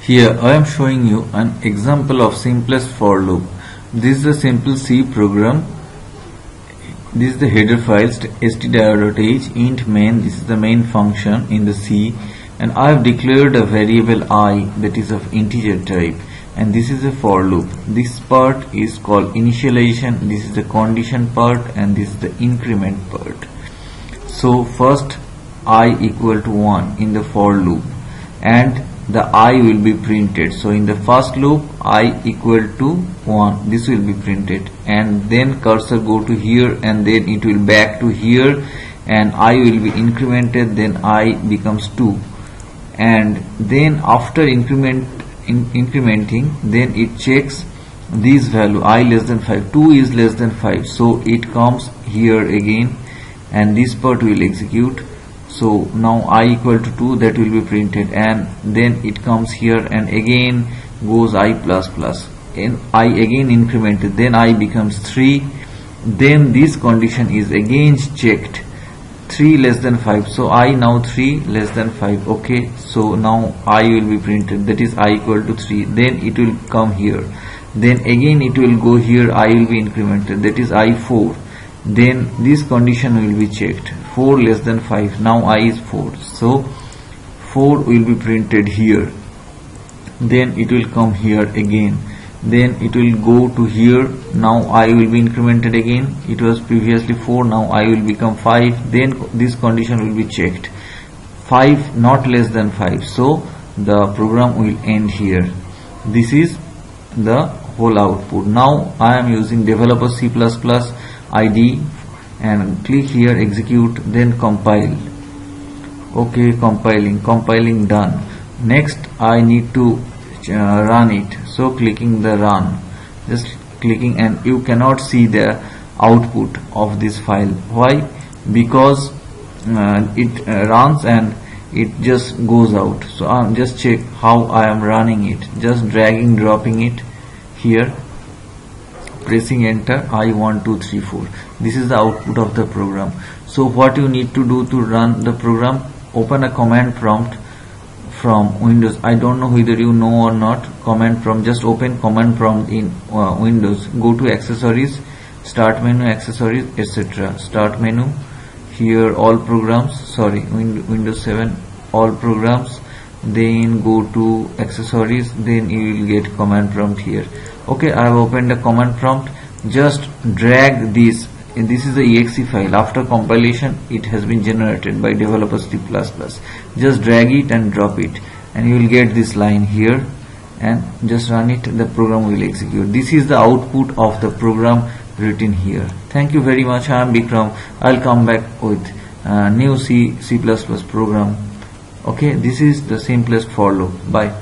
Here I am showing you an example of simplest for loop. This is a simple C program. This is the header file stdio.h int main. This is the main function in the C, and I have declared a variable I that is of integer type, and this is a for loop. This part is called initialization, this is the condition part, and this is the increment part. So first I equal to 1 in the for loop, and the I will be printed. So in the first loop I equal to 1, this will be printed, and then cursor go to here, and then it will back to here, and I will be incremented, then I becomes 2, and then after incrementing, then it checks this value I less than 5, 2 is less than 5, so it comes here again, and this part will execute. So now I equal to 2, that will be printed, and then it comes here and again goes I plus plus, and I again incremented, then I becomes 3, then this condition is again checked, 3 less than 5, so I now 3 less than 5. Okay, so now I will be printed, that is I equal to 3, then it will come here, then again it will go here, I will be incremented, that is I 4, then this condition will be checked, 4 less than 5, now I is 4, so 4 will be printed here, then it will come here again, then it will go to here, now I will be incremented again, it was previously 4, now I will become 5, then this condition will be checked, 5 not less than 5, so the program will end here. This is the whole output. Now I am using developer C++ ID, and click here, execute, then compile. Okay, compiling done. Next I need to run it, so clicking the run, just clicking, and you cannot see the output of this file. Why? Because it runs and it just goes out. So just check how I am running it, just dragging, dropping it here, pressing enter, I 1 2 3 4. This is the output of the program. So what you need to do to run the program, open a command prompt from Windows. I don't know whether you know or not. Command prompt, just open command prompt in Windows, go to accessories, start menu, accessories, etc. Start menu, here all programs, sorry, Windows 7, all programs, then go to accessories, then you will get command prompt here. Okay, I have opened the command prompt, just drag this, and this is the exe file. After compilation it has been generated by developer C++. Just drag it and drop it, and you will get this line here, and just run it, the program will execute. This is the output of the program written here. Thank you very much. I am Bikram. I'll come back with new C++ program. Okay, this is the simplest for loop. Bye.